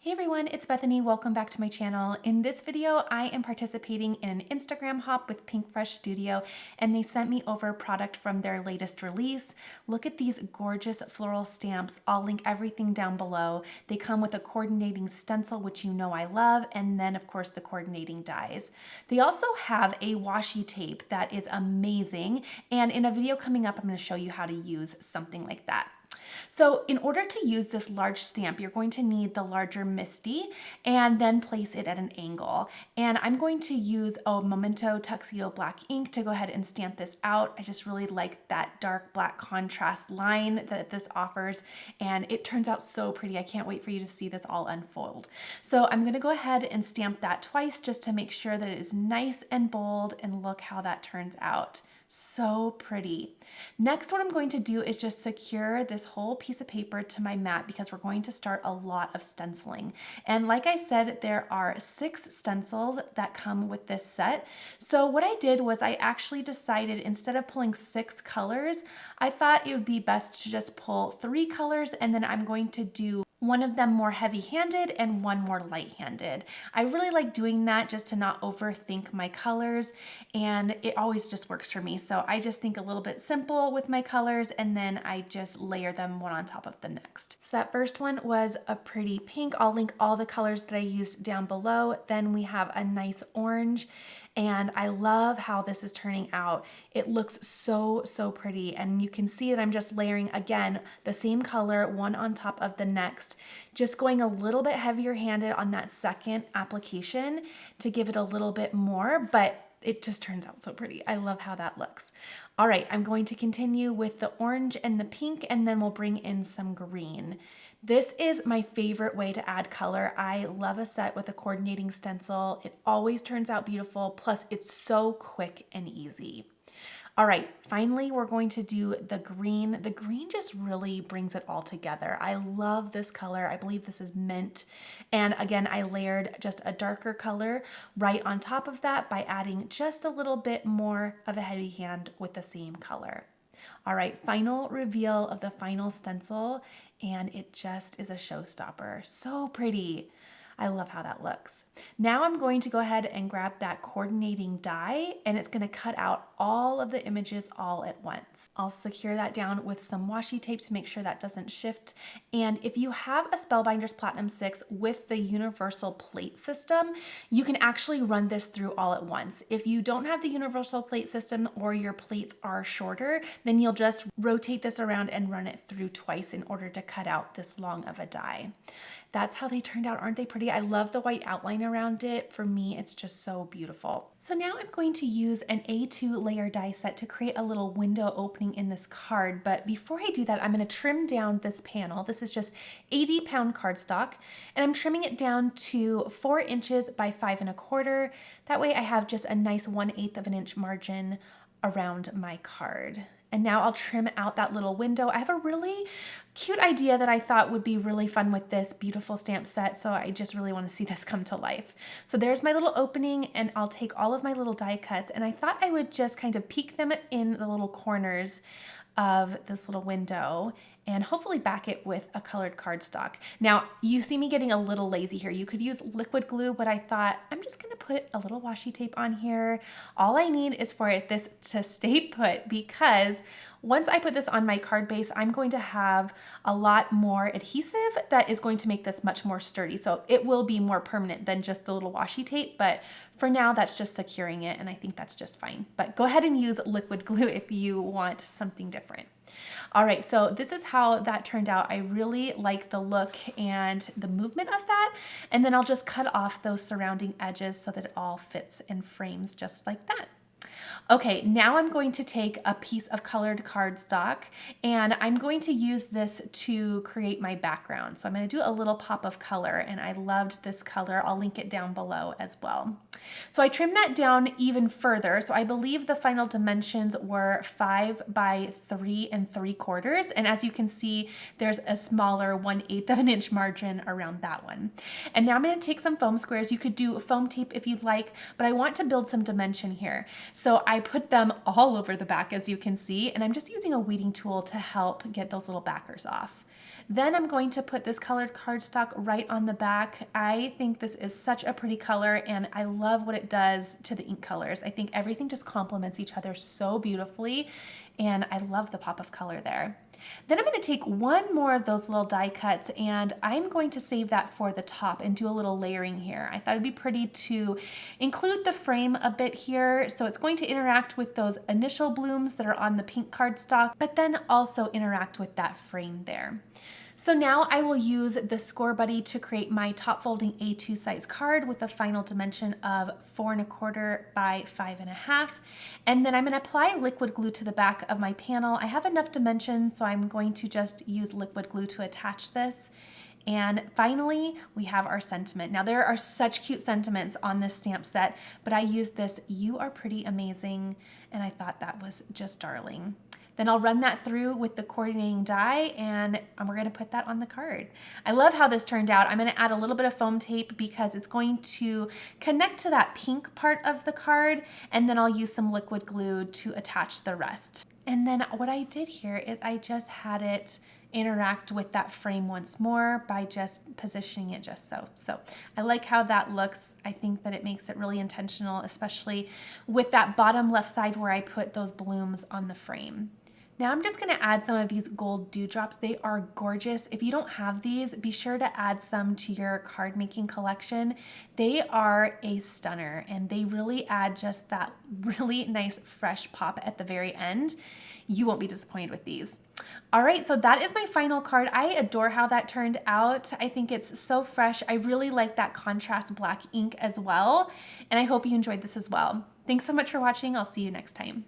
Hey everyone, it's Bethany. Welcome back to my channel. In this video, I am participating in an Instagram hop with Pink Fresh Studio, and they sent me over a product from their latest release. Look at these gorgeous floral stamps. I'll link everything down below. They come with a coordinating stencil, which you know I love, and then of course the coordinating dies. They also have a washi tape that is amazing, and in a video coming up, I'm going to show you how to use something like that. So in order to use this large stamp, you're going to need the larger Misty and then place it at an angle. And I'm going to use a Memento Tuxedo Black ink to go ahead and stamp this out. I just really like that dark black contrast line that this offers, and it turns out so pretty. I can't wait for you to see this all unfold. So I'm going to go ahead and stamp that twice just to make sure that it is nice and bold, and look how that turns out. So pretty. Next, what I'm going to do is just secure this whole piece of paper to my mat because we're going to start a lot of stenciling. And like I said, there are 6 stencils that come with this set. So what I did was I actually decided, instead of pulling 6 colors, I thought it would be best to just pull 3 colors, and then I'm going to do one of them more heavy-handed and one more light-handed. I really like doing that just to not overthink my colors, and it always just works for me. So I just think a little bit simple with my colors, and then I just layer them one on top of the next. So that first one was a pretty pink. I'll link all the colors that I used down below. Then we have a nice orange, and I love how this is turning out. It looks so pretty, and you can see that I'm just layering again the same color one on top of the next, just going a little bit heavier handed on that second application to give it a little bit more, but it just turns out so pretty. I love how that looks. All right, I'm going to continue with the orange and the pink, and then we'll bring in some green. This is my favorite way to add color. I love a set with a coordinating stencil. It always turns out beautiful, plus it's so quick and easy. All right, finally, we're going to do the green. The green just really brings it all together. I love this color. I believe this is mint. And again, I layered just a darker color right on top of that by adding just a little bit more of a heavy hand with the same color. All right, final reveal of the final stencil, and it just is a showstopper. So pretty. I love how that looks. Now I'm going to go ahead and grab that coordinating die, and it's going to cut out all of the images all at once. I'll secure that down with some washi tape to make sure that doesn't shift. And if you have a Spellbinders Platinum 6 with the universal plate system, you can actually run this through all at once. If you don't have the universal plate system, or your plates are shorter, then you'll just rotate this around and run it through twice in order to cut out this long of a die. That's how they turned out. Aren't they pretty? I love the white outline around it. For me, it's just so beautiful. So now I'm going to use an A2 layer die set to create a little window opening in this card. But before I do that, I'm going to trim down this panel. This is just 80-pound cardstock, and I'm trimming it down to 4 inches by 5 1/4. That way I have just a nice 1/8 of an inch margin around my card. And now I'll trim out that little window. I have a really cute idea that I thought would be really fun with this beautiful stamp set, so I just really want to see this come to life. So there's my little opening, and I'll take all of my little die cuts, and I thought I would just kind of peek them in the little corners of this little window and hopefully back it with a colored cardstock. Now, you see me getting a little lazy here. You could use liquid glue, but I thought I'm just gonna put a little washi tape on here. All I need is for this to stay put, because once I put this on my card base, I'm going to have a lot more adhesive that is going to make this much more sturdy. So it will be more permanent than just the little washi tape, but for now, that's just securing it, and I think that's just fine. But go ahead and use liquid glue if you want something different. All right, so this is how that turned out. I really like the look and the movement of that. And then I'll just cut off those surrounding edges so that it all fits and frames just like that. Okay, now I'm going to take a piece of colored cardstock, and I'm going to use this to create my background. So I'm going to do a little pop of color, and I loved this color. I'll link it down below as well. So I trimmed that down even further. So I believe the final dimensions were 5 by 3 3/4. And as you can see, there's a smaller 1/8 of an inch margin around that one. And now I'm going to take some foam squares. You could do foam tape if you'd like, but I want to build some dimension here. So I put them all over the back, as you can see, and I'm just using a weeding tool to help get those little backers off. Then I'm going to put this colored cardstock right on the back. I think this is such a pretty color and I love what it does to the ink colors. I think everything just complements each other so beautifully and I love the pop of color there. Then I'm going to take one more of those little die cuts and I'm going to save that for the top and do a little layering here. I thought it'd be pretty to include the frame a bit here. So it's going to interact with those initial blooms that are on the pink cardstock, but then also interact with that frame there. So now I will use the Score Buddy to create my top folding A2 size card with a final dimension of 4 1/4 by 5 1/2. And then I'm going to apply liquid glue to the back of my panel. I have enough dimensions, so I'm going to just use liquid glue to attach this. And finally, we have our sentiment. Now there are such cute sentiments on this stamp set, but I used this "You are pretty amazing," and I thought that was just darling. Then I'll run that through with the coordinating die and we're gonna put that on the card. I love how this turned out. I'm gonna add a little bit of foam tape because it's going to connect to that pink part of the card, and then I'll use some liquid glue to attach the rest. And then what I did here is I just had it interact with that frame once more by just positioning it just so. So I like how that looks. I think that it makes it really intentional, especially with that bottom left side where I put those blooms on the frame. Now I'm just gonna add some of these gold dewdrops. They are gorgeous. If you don't have these, be sure to add some to your card making collection. They are a stunner and they really add just that really nice fresh pop at the very end. You won't be disappointed with these. All right, so that is my final card. I adore how that turned out. I think it's so fresh. I really like that contrast black ink as well. And I hope you enjoyed this as well. Thanks so much for watching. I'll see you next time.